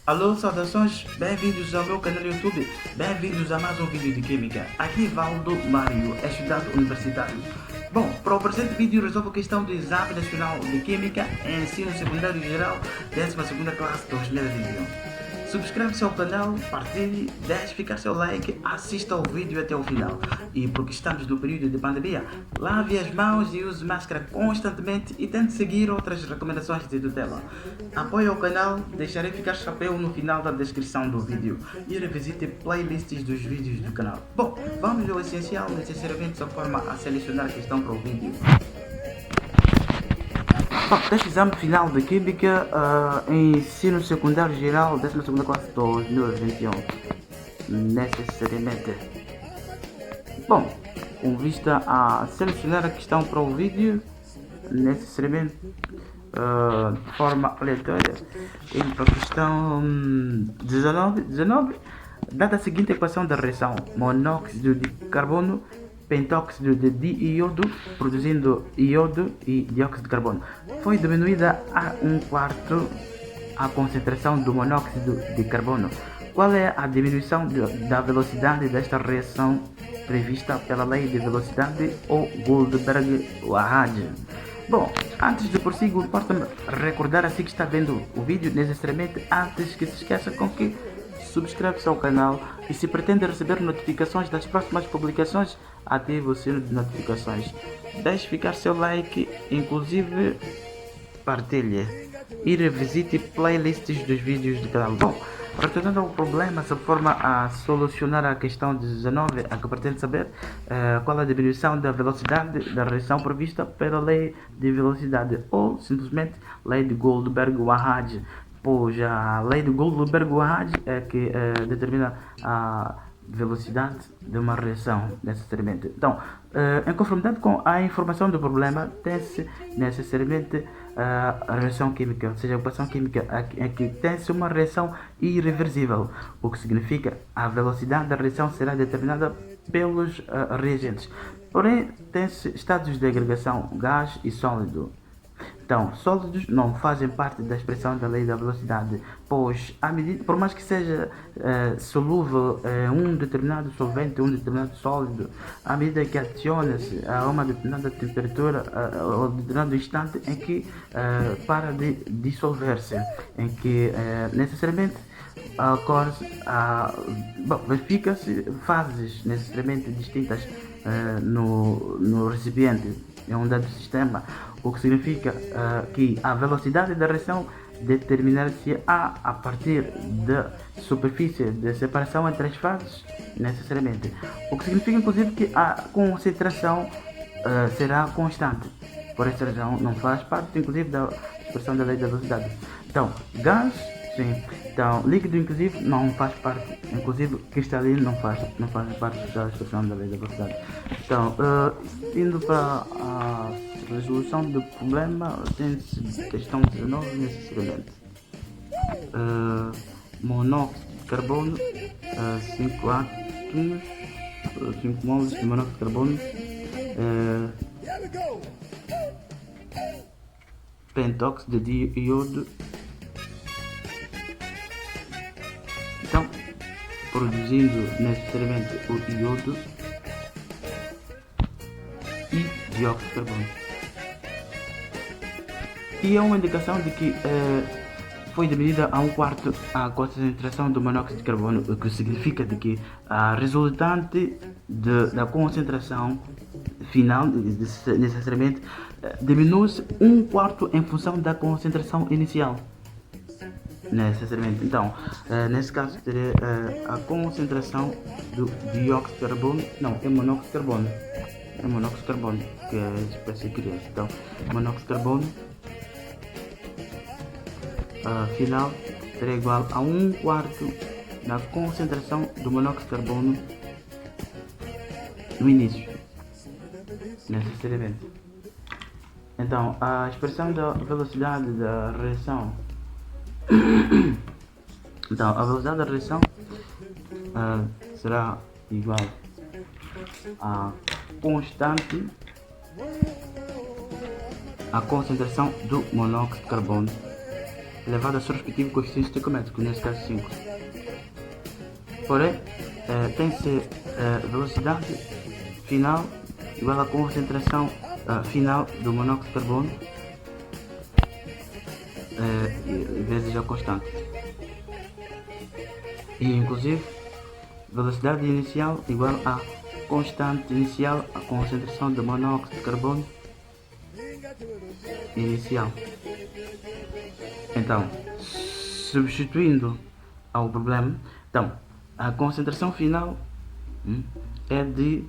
Alô, saudações, bem-vindos ao meu canal YouTube, bem-vindos a mais um vídeo de Química. Aqui Valdo Mário, estudante universitário. Bom, para o presente vídeo resolvo a questão do Exame Nacional de Química em Ensino Secundário Geral, 12ª classe 2021. Subscreve-se ao canal, partilhe, deixe ficar seu like, assista ao vídeo até o final. E porque estamos no período de pandemia, lave as mãos e use máscara constantemente e tente seguir outras recomendações de tutela. Apoie o canal, deixarei ficar chapéu no final da descrição do vídeo e revisite playlists dos vídeos do canal. Bom, vamos ao essencial, necessariamente só forma a selecionar a questão para o vídeo. Bom, deste exame final de Química em Ensino Secundário Geral, 12ª classe 2021. Necessariamente. Bom, com vista a selecionar a questão para o vídeo, necessariamente de forma aleatória, indo para a questão 19, dada a seguinte equação da reação: monóxido de carbono, pentóxido de diiodo, produzindo iodo e dióxido de carbono, foi diminuída a 1/4 a concentração do monóxido de carbono. Qual é a diminuição da velocidade desta reação prevista pela lei de velocidade ou Goldberg-Wahrad? Bom, antes de prossigo, importa-me recordar, assim que está vendo o vídeo, necessariamente antes que se esqueça com que subscreve-se ao canal e se pretende receber notificações das próximas publicações, ative o sino de notificações. Deixe ficar seu like, inclusive partilhe e revisite playlists dos vídeos do canal. Bom, retornando ao problema, sob forma a solucionar a questão 19, a que pretende saber qual a diminuição da velocidade da reação prevista pela lei de velocidade ou simplesmente lei de Goldberg-Wahrad. Pois a lei de Goldberg-Wahrad é que determina a velocidade de uma reação, necessariamente. Então, em conformidade com a informação do problema, tem-se necessariamente a reação química, ou seja, a equação química, em que tem-se uma reação irreversível, o que significa a velocidade da reação será determinada pelos reagentes. Porém, tem-se estados de agregação, gás e sólido. Então, sólidos não fazem parte da expressão da lei da velocidade, pois, por mais que seja solúvel um determinado solvente, um determinado sólido, à medida que adiciona-se a uma determinada temperatura, ou determinado instante em que para de dissolver-se, em que necessariamente verifica-se fases necessariamente distintas no recipiente em um dado sistema, o que significa que a velocidade da reação determinar-se a partir da superfície de separação entre as fases, necessariamente, o que significa inclusive que a concentração será constante. Por essa razão não faz parte inclusive da expressão da lei da velocidade. Então, gás, sim. Então, líquido inclusive não faz parte, inclusive cristalino não faz parte da expressão da lei da velocidade. Então, indo para a resolução do problema, tem-se questão 19 necessariamente. Monóxido de carbono, 5 átomos, 5 moles de monóxido de carbono, pentóxido de iodo. Então, produzindo necessariamente o iodo e dióxido de carbono. E é uma indicação de que foi diminuída a 1/4 a concentração do monóxido de carbono, o que significa de que a resultante da concentração final necessariamente diminui-se 1/4 em função da concentração inicial. Necessariamente. Então, nesse caso, teria a concentração do dióxido de carbono, não, é monóxido de carbono. É monóxido de carbono, que é a espécie que é. Então, monóxido de carbono final será igual a 1/4 da concentração do monóxido de carbono no início, necessariamente. Então, a expressão da velocidade da reação então, a velocidade da reação será igual a constante a concentração do monóxido de carbono elevado ao seu respectivo coeficiente estequiométrico, nesse caso 5. Porém, tem-se velocidade final igual à concentração final do monóxido de carbono vezes a constante. E inclusive, velocidade inicial igual à constante inicial, a concentração de monóxido de carbono inicial. Então, substituindo ao problema, então, a concentração final é de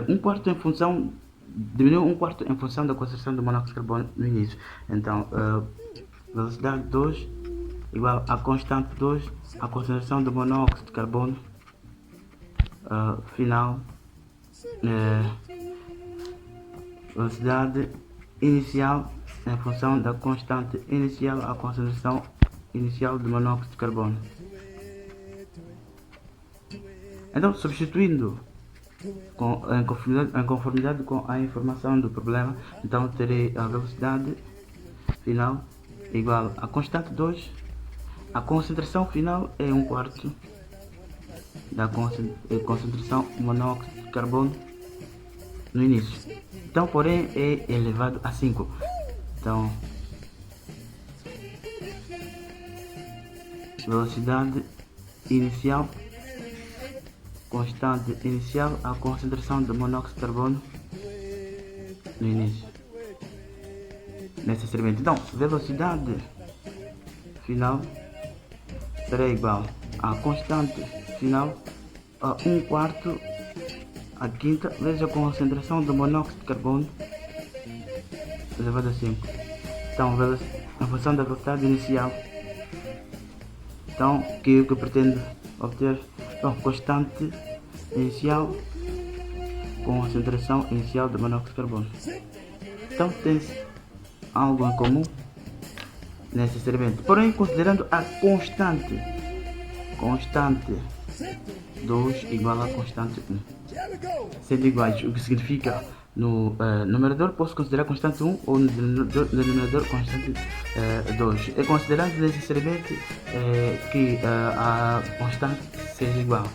1/4 em função, diminuiu 1/4 em função da concentração do monóxido de carbono no início. Então, velocidade 2 igual a constante 2, a concentração do monóxido de carbono final, velocidade inicial em função da constante inicial, a concentração inicial de monóxido de carbono. Então, substituindo em conformidade com a informação do problema, então terei a velocidade final igual a constante 2, a concentração final é 1/4 da concentração de monóxido de carbono no início. Então, porém, é elevado a 5. Então, velocidade inicial, constante inicial, a concentração de monóxido de carbono no início. Necessariamente. Então, velocidade final será igual a constante final a 1/4 a quinta vezes a concentração de monóxido de carbono elevado a 5. Então, a função da velocidade inicial, então, que é o que eu pretendo obter? Então, constante inicial, concentração inicial de monóxido de carbono. Então, tem-se algo em comum, necessariamente. Porém, considerando a constante 2 igual a constante 1. Sendo iguais, o que significa no numerador posso considerar constante 1 ou no denominador constante 2. É considerando necessariamente que a constante seja igual.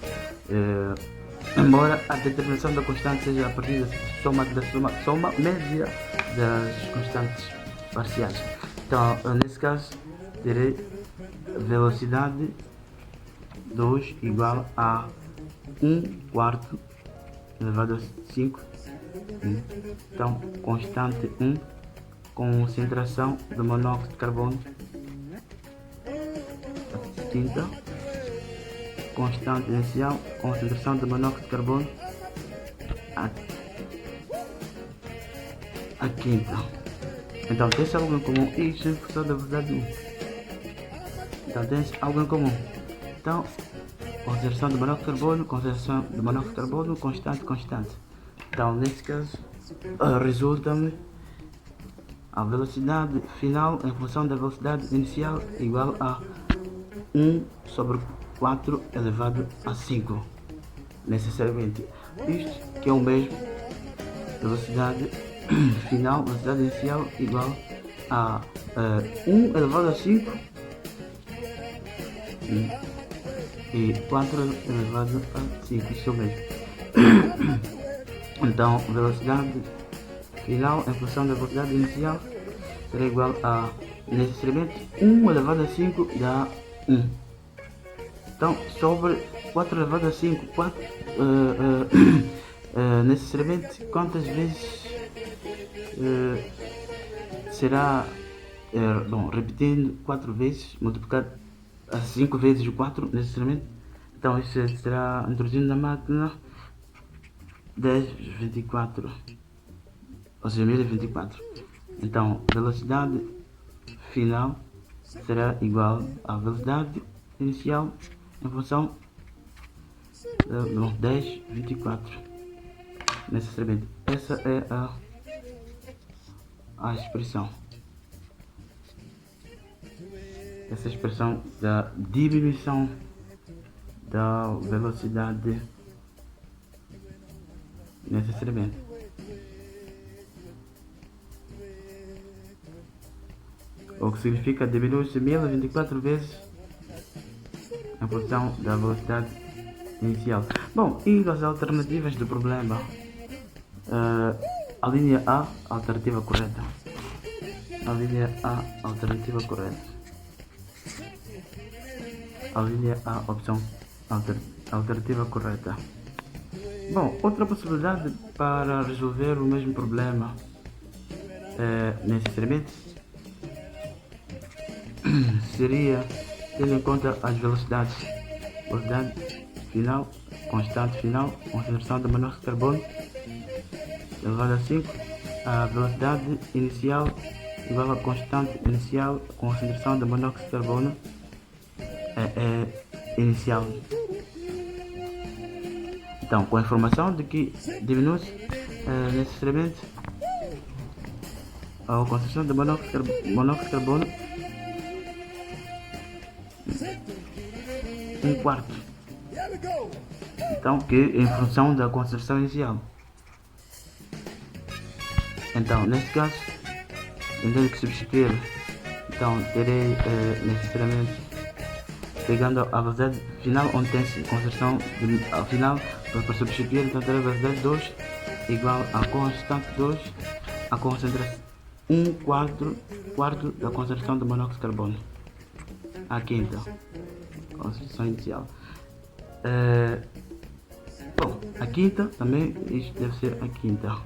Embora a determinação da constante seja a partir da soma média das constantes parciais. Então, nesse caso, terei velocidade 2 igual a 1/4 elevado a 5. Então, constante 1, concentração de monóxido de carbono, quinta, constante inicial, concentração de monóxido de carbono, a quinta. Então, tem-se algo em comum, e isso é função da velocidade 1. Então, tem-se algo em comum. Então, concentração de monóxido de carbono, concentração de monóxido de carbono, constante. Então, nesse caso, resulta-me a velocidade final em função da velocidade inicial igual a 1/4 elevado a 5. Necessariamente. Isto que é o mesmo, velocidade final, velocidade inicial igual a 1 elevado a 5 e 4 elevado a 5, isso é o mesmo. Então, velocidade final em função da velocidade inicial será igual a, necessariamente, 1 elevado a 5 dá 1. Então, sobre 4 elevado a 5, necessariamente, quantas vezes será, repetindo 4 vezes, multiplicado a 5 vezes o 4, necessariamente. Então, isso será introduzido na máquina 1024, ou seja, 1024. Então, velocidade final será igual à velocidade inicial em função de 1024. Necessariamente, essa é a expressão. Essa expressão da diminuição da velocidade necessariamente. o que significa diminui-se 1024 vezes em função da velocidade inicial. Bom, e as alternativas do problema? A linha A, alternativa correta. A linha A, alternativa correta. A linha A, opção alternativa correta. Bom, outra possibilidade para resolver o mesmo problema necessariamente seria tendo em conta as velocidade final, constante final, concentração de monóxido de carbono elevado a 5, a velocidade inicial igual a constante inicial, concentração de monóxido de carbono inicial. Então, com a informação de que diminui-se necessariamente a concentração de monóxido de carbono 1/4. Então, que em função da concentração inicial. Então, neste caso, eu tenho que substituir. Então, terei necessariamente pegando a velocidade final, onde tem concentração ao final, para substituir, então terei a velocidade 2 igual a constante 2, a concentração 1/4 da concentração de monóxido de carbono. Aqui então, concentração inicial. Bom, a quinta também, isto deve ser a quinta,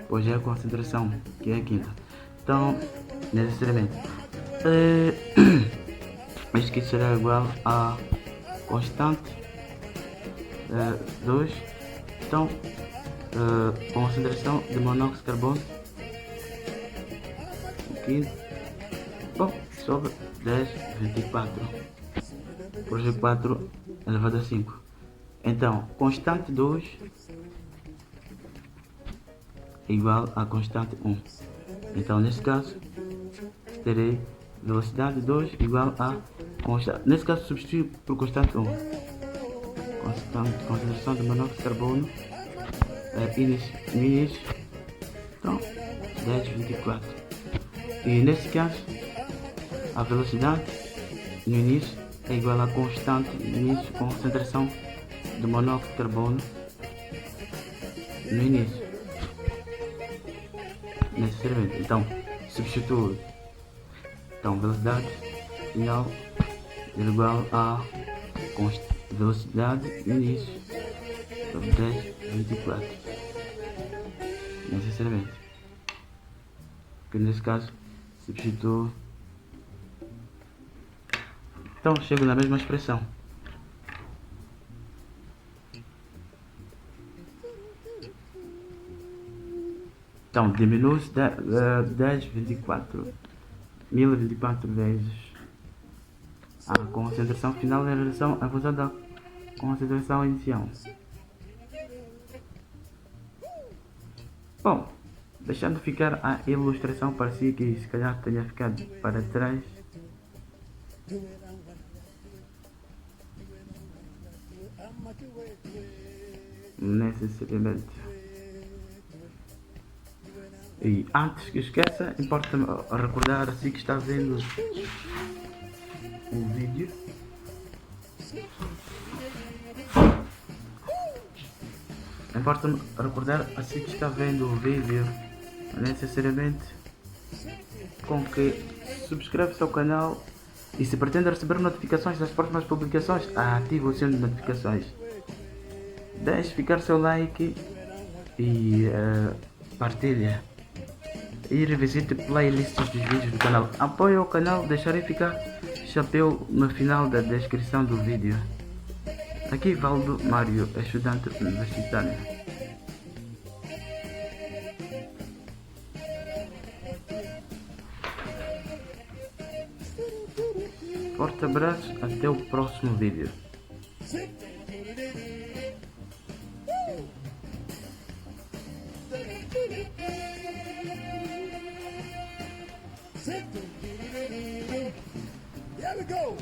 pois é a concentração que é a quinta. Então, necessariamente, isto que será igual a constante 2, então concentração de monóxido de carbono aqui, bom, sobre 10/24 por 4 elevado a 5. Então, constante 2 igual a constante 1. Então, nesse caso, terei velocidade 2 igual a constante. Nesse caso, substituir por constante 1. Concentração de monóxido de carbono no início. Então, 10/24. E nesse caso, a velocidade no início é igual a constante no início, concentração de monóxido de carbono no início. Necessariamente. Então, substituo. Então, velocidade final é igual a velocidade no início sobre 10/24. Necessariamente. Que nesse caso, substituo. Então, chego na mesma expressão. Então, diminui-se 10/24 vezes a concentração final em relação à função da concentração inicial. Bom, deixando ficar a ilustração, parecia que se calhar tenha ficado para trás. Necessariamente. E antes que esqueça, importa-me recordar, assim que está vendo o vídeo, importa-me recordar, assim que está vendo o vídeo, necessariamente com que subscreve-se ao canal, e se pretende receber notificações das próximas publicações, ative o sino de notificações. Deixe ficar seu like e partilha. E revisite playlists dos vídeos do canal. Apoie o canal, deixarei ficar chapéu no final da descrição do vídeo. Aqui Valdo Mário, estudante universitário. Forte abraço, até o próximo vídeo. There we go.